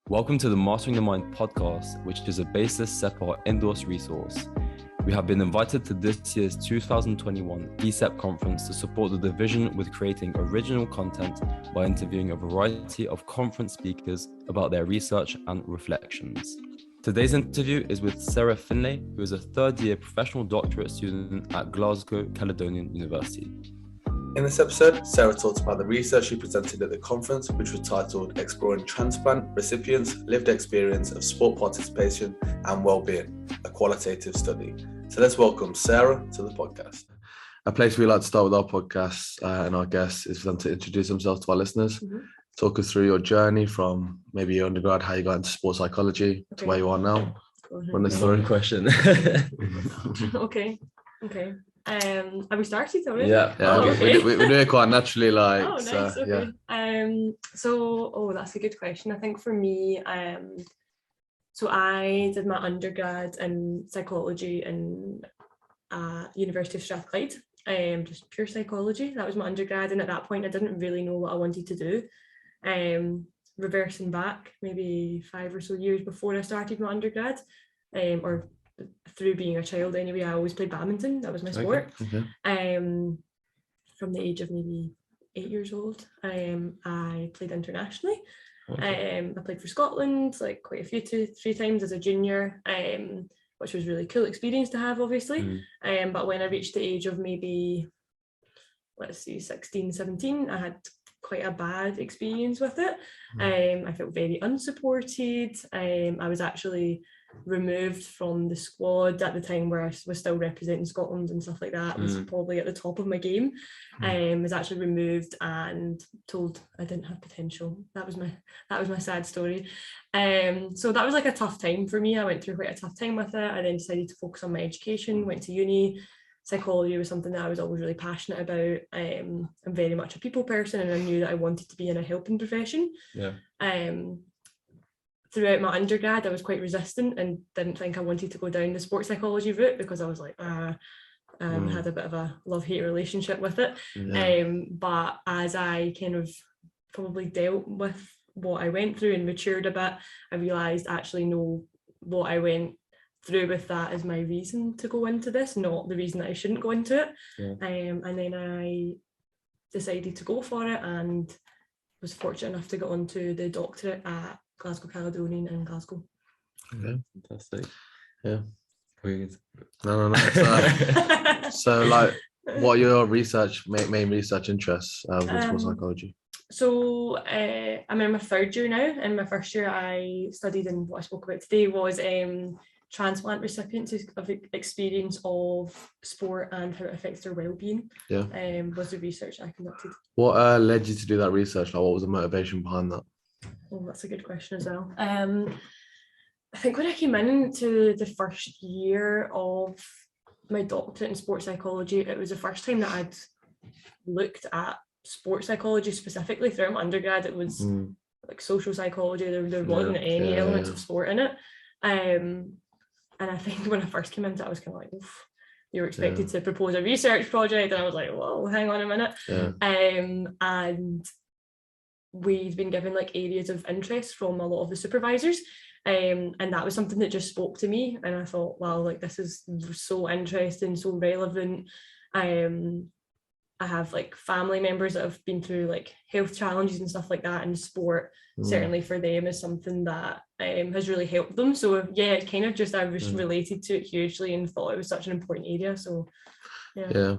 Welcome to the Mastering the Mind podcast, which is a BASES SEPAR Endorsed Resource. We have been invited to this year's 2021 DSEP conference to support the division with creating original content by interviewing a variety of conference speakers about their research and reflections. Today's interview is with Sarah Findlay, who is a third-year Professional Doctorate student at Glasgow Caledonian University. In this episode, Sarah talks about the research she presented at the conference, which was titled Exploring Transplant, Recipients, Lived Experience of Sport Participation and Wellbeing, a Qualitative Study. So let's welcome Sarah to the podcast. A place we like to start with our podcast and our guests is for them to introduce themselves to our listeners. Talk us through your journey from maybe your undergrad, how you got into sports psychology to where you are now. Run the story question. Okay. Have we started already? Yeah. Okay. We do it quite naturally, like. Oh, nice. Okay. Yeah. That's a good question. I think for me, so I did my undergrad in psychology in University of Strathclyde. Just pure psychology. That was my undergrad, and at that point, I didn't really know what I wanted to do. Reversing back, maybe 5 or so years before I started my undergrad, or through being a child anyway, I always played badminton. That was my sport. Okay. From the age of maybe 8 years old, I played internationally. I played for Scotland like quite a few, 2-3 times as a junior, which was really cool experience to have, obviously. But when I reached the age of maybe, 16, 17, I had quite a bad experience with it. I felt very unsupported. I was actually removed from the squad at the time where I was still representing Scotland and stuff like that. I was probably at the top of my game. Was actually removed and told I didn't have potential. That was my sad story. So that was like a tough time for me. I went through quite a tough time with it. I then decided to focus on my education, went to uni. Psychology was something that I was always really passionate about. I'm very much a people person, and I knew that I wanted to be in a helping profession. Throughout my undergrad, I was quite resistant and didn't think I wanted to go down the sports psychology route because I was like, had a bit of a love-hate relationship with it. But as I kind of probably dealt with what I went through and matured a bit, I realised actually no, what I went through with that is my reason to go into this, not the reason that I shouldn't go into it. And then I decided to go for it and was fortunate enough to get onto the doctorate at Glasgow Caledonian in Glasgow. Okay, Fantastic. Yeah. Weird. No. So, like, what are your main research interests with sports psychology? So I'm in my third year now. In my first year, I studied, and what I spoke about today was transplant recipients of experience of sport and how it affects their well-being. Was the research I conducted. What led you to do that research? Like, what was the motivation behind that? Oh, that's a good question as well. I think when I came into the first year of my doctorate in sports psychology, it was the first time that I'd looked at sports psychology specifically. Throughout my undergrad, it was like social psychology. There wasn't any elements of sport in it. And I think when I first came into it, I was kind of like, oof, you were expected to propose a research project, and I was like, whoa, hang on a minute. And we've been given like areas of interest from a lot of the supervisors, and that was something that just spoke to me, and I thought, wow, like this is so interesting, so relevant. I have like family members that have been through like health challenges and stuff like that, and sport certainly for them is something that has really helped them. So yeah, it kind of just, I was related to it hugely and thought it was such an important area. So yeah.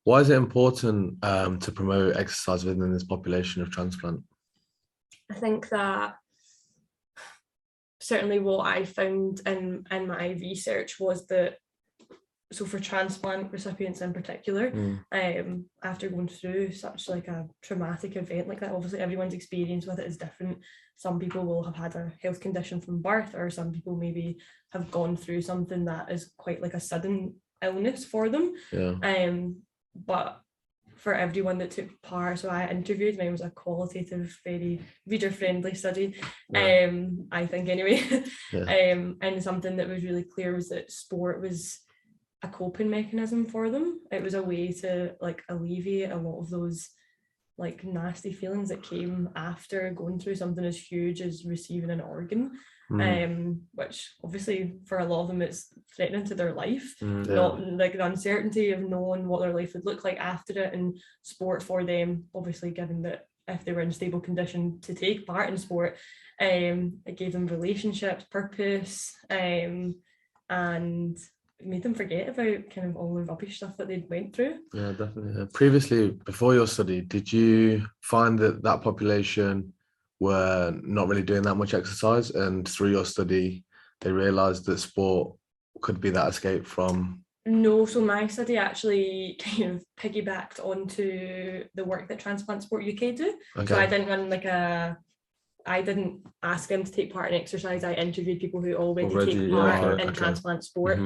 Why is it important to promote exercise within this population of transplant? I think that certainly what I found in my research was that, so for transplant recipients in particular, after going through such like a traumatic event like that, obviously everyone's experience with it is different. Some people will have had a health condition from birth, or some people maybe have gone through something that is quite like a sudden illness for them. But for everyone that took part, so I interviewed, mine was a qualitative, very reader-friendly study, I think anyway. And something that was really clear was that sport was a coping mechanism for them. It was a way to like alleviate a lot of those like nasty feelings that came after going through something as huge as receiving an organ, which obviously for a lot of them it's threatening to their life. Not like the uncertainty of knowing what their life would look like after it, and sport for them, obviously, given that if they were in a stable condition to take part in sport, it gave them relationships, purpose, and made them forget about kind of all the rubbish stuff that they'd went through. Yeah, definitely. Previously, before your study, did you find that that population were not really doing that much exercise, and through your study they realized that sport could be that escape from? No, so my study actually kind of piggybacked onto the work that Transplant Sport UK do. Okay. So I didn't run I didn't ask them to take part in exercise. I interviewed people who already take part in transplant sport.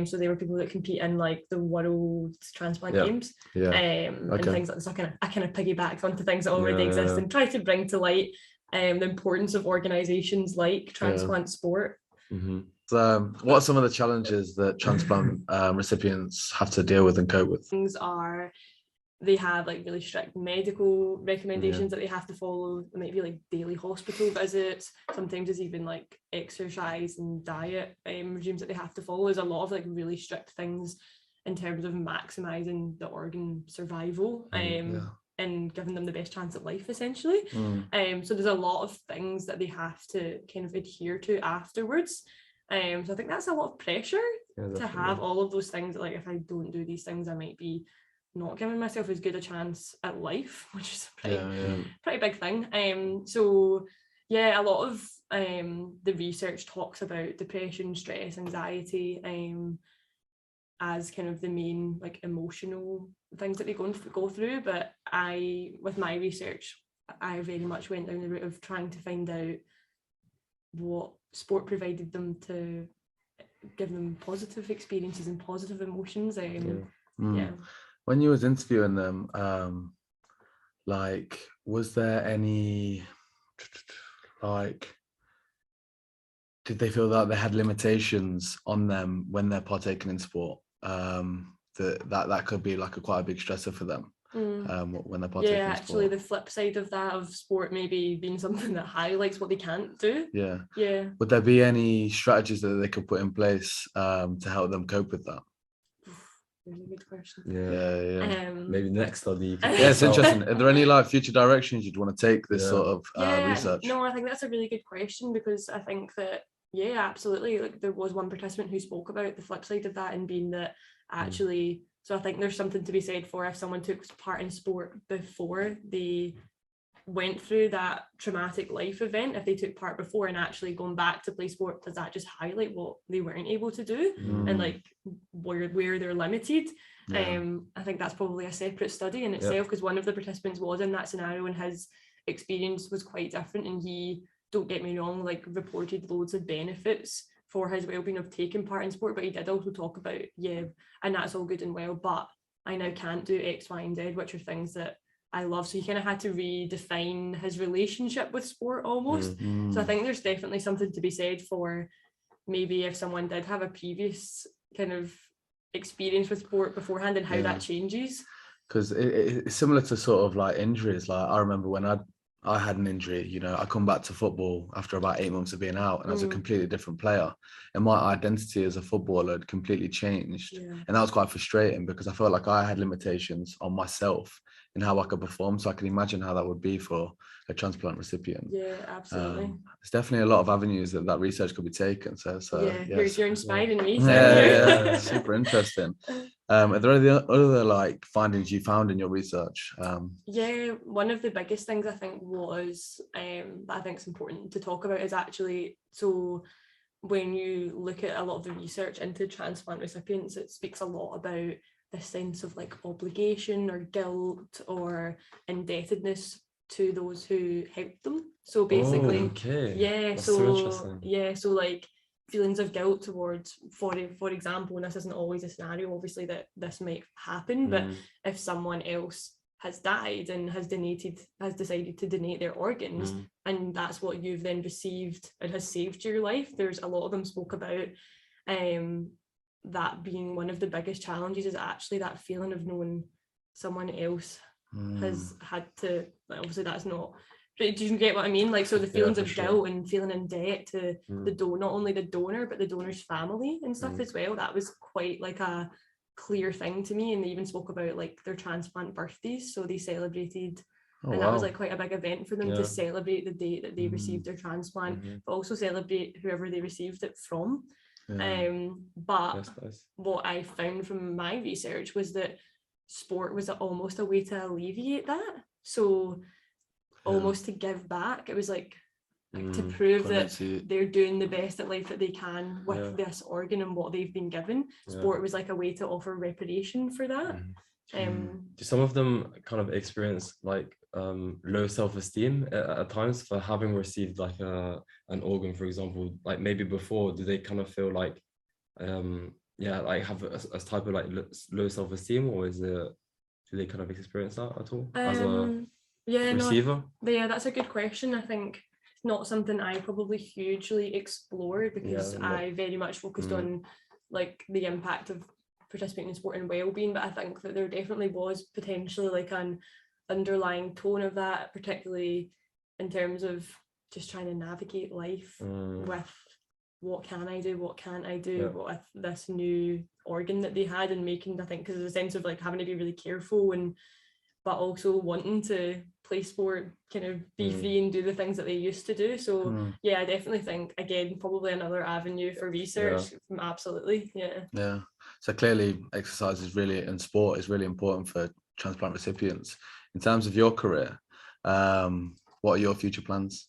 So they were people that compete in like the World Transplant Games, and things like this. I kind of piggybacked onto things that already exist and try to bring to light the importance of organisations like Transplant Sport. So, what are some of the challenges that transplant recipients have to deal with and cope with? Things are, they have like really strict medical recommendations that they have to follow. It might be like daily hospital visits. Sometimes there's even like exercise and diet regimes that they have to follow. There's a lot of like really strict things in terms of maximising the organ survival and giving them the best chance at life, essentially. So there's a lot of things that they have to kind of adhere to afterwards. So I think that's a lot of pressure to have all of those things. Like if I don't do these things, I might be not giving myself as good a chance at life, which is a pretty big thing. So yeah, a lot of the research talks about depression, stress, anxiety as kind of the main like emotional things that they go through. But with my research, I very much went down the route of trying to find out what sport provided them to give them positive experiences and positive emotions. When you was interviewing them, like, was there any, like, did they feel that they had limitations on them when they're partaking in sport? That could be like quite a big stressor for them when they're partaking in sport. Actually, the flip side of that, of sport maybe being something that highlights what they can't do. Would there be any strategies that they could put in place to help them cope with that? Really good question. Maybe next study. It's interesting. Are there any like future directions you'd want to take this sort of research? No, I think that's a really good question, because I think that absolutely. Like there was one participant who spoke about the flip side of that, and being that actually. So I think there's something to be said for if someone took part in sport before they went through that traumatic life event, if they took part before and actually going back to play sport, does that just highlight what they weren't able to do and like where they're limited? I think that's probably a separate study in itself, because one of the participants was in that scenario and his experience was quite different, and he, don't get me wrong, like reported loads of benefits for his well-being of taking part in sport, but he did also talk about and that's all good and well, but I now can't do X, Y, and Z, which are things that I love. So he kind of had to redefine his relationship with sport almost. So I think there's definitely something to be said for maybe if someone did have a previous kind of experience with sport beforehand and how that changes. Because it's similar to sort of like injuries. Like I remember when I had an injury, you know, I come back to football after about 8 months of being out, and I was a completely different player, and my identity as a footballer had completely changed. And that was quite frustrating, because I felt like I had limitations on myself and how I could perform. So I can imagine how that would be for a transplant recipient. Yeah, absolutely. There's definitely a lot of avenues that research could be taken. So you're inspiring me. Super interesting. Are there any other like findings you found in your research? One of the biggest things I think was that I think is important to talk about is actually, so when you look at a lot of the research into transplant recipients, it speaks a lot about this sense of like obligation or guilt or indebtedness to those who helped them. So basically, so like feelings of guilt towards, for example, and this isn't always a scenario obviously that this might happen, but if someone else has died and has decided to donate their organs, and that's what you've then received and has saved your life, there's a lot of them spoke about that being one of the biggest challenges, is actually that feeling of knowing someone else has had to, like, obviously that's not, but do you get what I mean? Like, so the feelings of guilt and feeling in debt to not only the donor, but the donor's family and stuff as well. That was quite like a clear thing to me. And they even spoke about like their transplant birthdays. So they celebrated, that was like quite a big event for them to celebrate the date that they received their transplant, but also celebrate whoever they received it from. But what I found from my research was that sport was almost a way to alleviate that. So almost to give back. It was like to prove that they're doing the best at life that they can with this organ and what they've been given. Sport was like a way to offer reparation for that. Do some of them kind of experience like low self-esteem at times for having received like an organ, for example? Like maybe before, do they kind of feel like like have a type of like low self-esteem, or do they kind of experience that at all as a receiver? That's a good question. I think it's not something I probably hugely explored because I very much focused on like the impact of participating in sport and well-being, but I think that there definitely was potentially like an underlying tone of that, particularly in terms of just trying to navigate life with what can I do, what can't I do with this new organ that they had, and making, I think, because there's a sense of like having to be really careful but also wanting to play sport, kind of be free and do the things that they used to do. So I definitely think, again, probably another avenue for research. Absolutely. So clearly exercise and sport is really important for transplant recipients. In terms of your career, what are your future plans?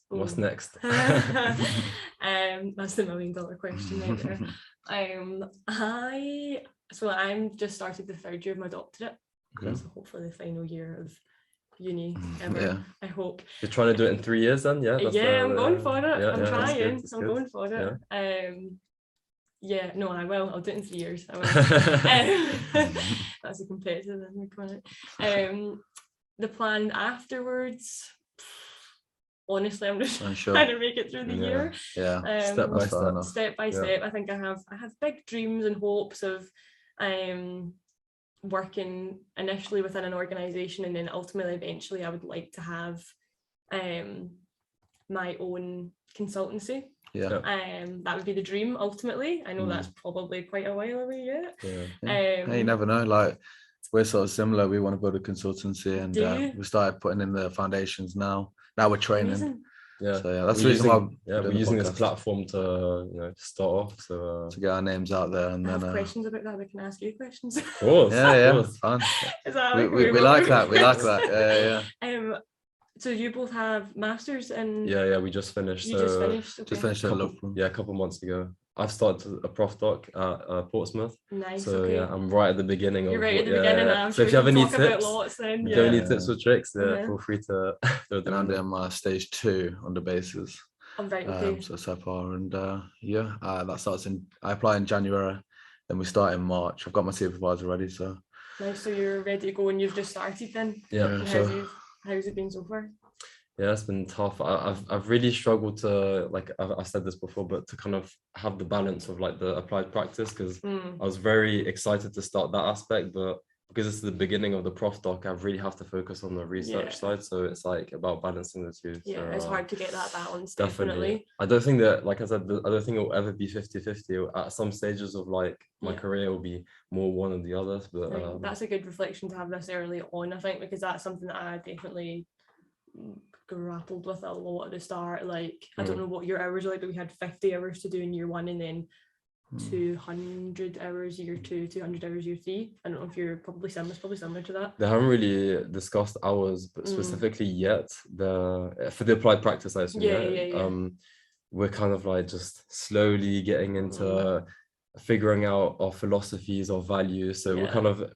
What's next? That's the $1 million question right there. I'm just started the 3rd year of my doctorate. So hopefully the final year of uni ever, I hope. You're trying to do it in 3 years then? I'm going for it. I'm trying. That's I'm going for it. I will. I'll do it in 3 years. I will. That's a competitive, isn't it? The plan afterwards, honestly, I'm just trying to make it through the year. Step by step. I think I have big dreams and hopes of working initially within an organization, and then ultimately eventually I would like to have my own consultancy. That would be the dream ultimately. I know that's probably quite a while away yet. You never know, like we're sort of similar. We want to build a consultancy, and we started putting in the foundations now we're training. Amazing. So that's the reason why we're using this platform to start off, so to get our names out there. And I have questions about that. We can ask you questions. Of course, fun. Is that we like that. We like that. So you both have masters in? We just finished. Just finished a couple months ago. I've started a prof doc at Portsmouth. Nice. So I'm right at the beginning. You're right at the beginning. I'm so sure if you have any tips, if you have any tips or tricks, feel free to. And I'm doing my stage 2 under BASES. Right. Okay. So SEPAR, and that starts I apply in January, then we start in March. I've got my supervisor ready. So nice. So you're ready to go, and you've just started then. How's it been so far? Yeah, it's been tough. I've really struggled to, like I've said this before, but to kind of have the balance of like the applied practice, because I was very excited to start that aspect, but because it's the beginning of the prof doc, I really have to focus on the research side. So it's like about balancing the two. Yeah, so, it's hard to get that balance. Definitely. I don't think that, like I said, I don't think it will ever be 50-50. At some stages of like my career will be more one or the other. But that's a good reflection to have this early on, I think, because that's something that I definitely grappled with a lot at the start. Like I don't know what your hours are like, but we had 50 hours to do in year 1, and then 200 hours year 2, 200 hours year 3. I don't know if you're probably similar to that. They haven't really discussed hours, but specifically yet. For the applied practice, I assume. We're kind of like just slowly getting into figuring out our philosophies, our values. So we're kind of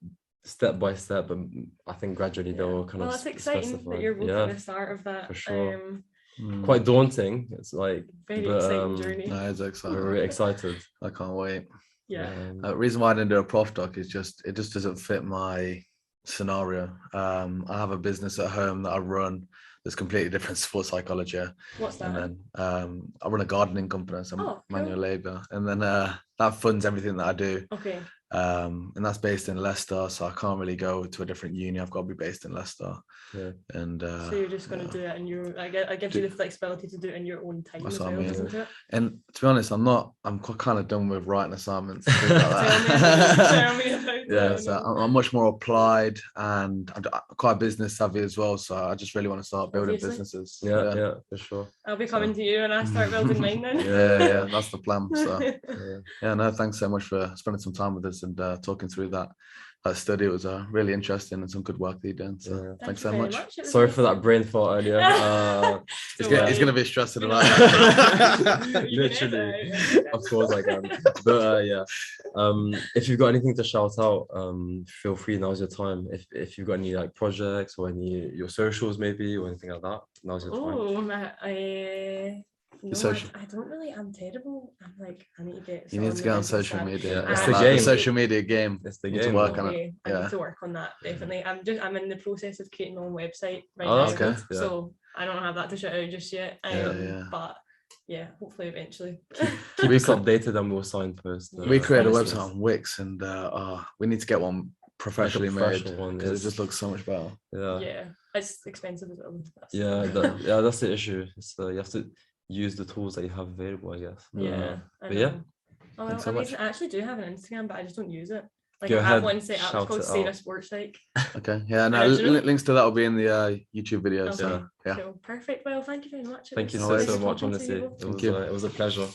step by step, and I think gradually they'll kind of that's exciting specify. That you're both at the start of that. For sure. Quite daunting. It's like very exciting journey. No, it's exciting. We're really excited. I can't wait. The reason why I didn't do a prof doc is it just doesn't fit my scenario. I have a business at home that I run that's completely different to sports psychology. What's that? And then I run a gardening company, so manual labor, and then that funds everything that I do. Okay. And that's based in Leicester, so I can't really go to a different uni. I've got to be based in Leicester. Yeah. And so you're just going to do it, and I give you the flexibility to do it in your own time as well, doesn't it? And to be honest, I'm kind of done with writing assignments. Tell me about it. Yeah, so I'm much more applied, and I'm quite business savvy as well. So I just really want to start building businesses. Yeah, for sure. I'll be coming to you and I start building mine then. Yeah, that's the plan. So no, thanks so much for spending some time with us and talking through that study. It was really interesting and some good work that you did. So thanks so much. Sorry for that brain fart earlier. He's going to be stressing about it. Literally, of course I can. But if you've got anything to shout out, feel free. Now's your time. If you've got any like projects or any your socials maybe or anything like that, now's your time. I don't really. I'm terrible. I'm like, I need to get. You need to get on social media. It's the game. The social media game. It's the game. To work on it. I need to work on that definitely. I'm in the process of creating my own website right now. Okay. So I don't have that to shout out just yet. But yeah, hopefully eventually. Keep us updated and we'll signpost. We created a website on Wix and we need to get one professionally made because it just looks so much better. Yeah, it's expensive as well. That's the issue. It's you have to use the tools that you have available, I guess. I actually do have an Instagram, but I just don't use it. Like Go I have ahead, one set up, it's called Sarah Sports Psych. Okay, no, links to that will be in the YouTube video. Okay. So Cool. Perfect. Well, thank you very much. Thank you so much, honestly. It was a pleasure.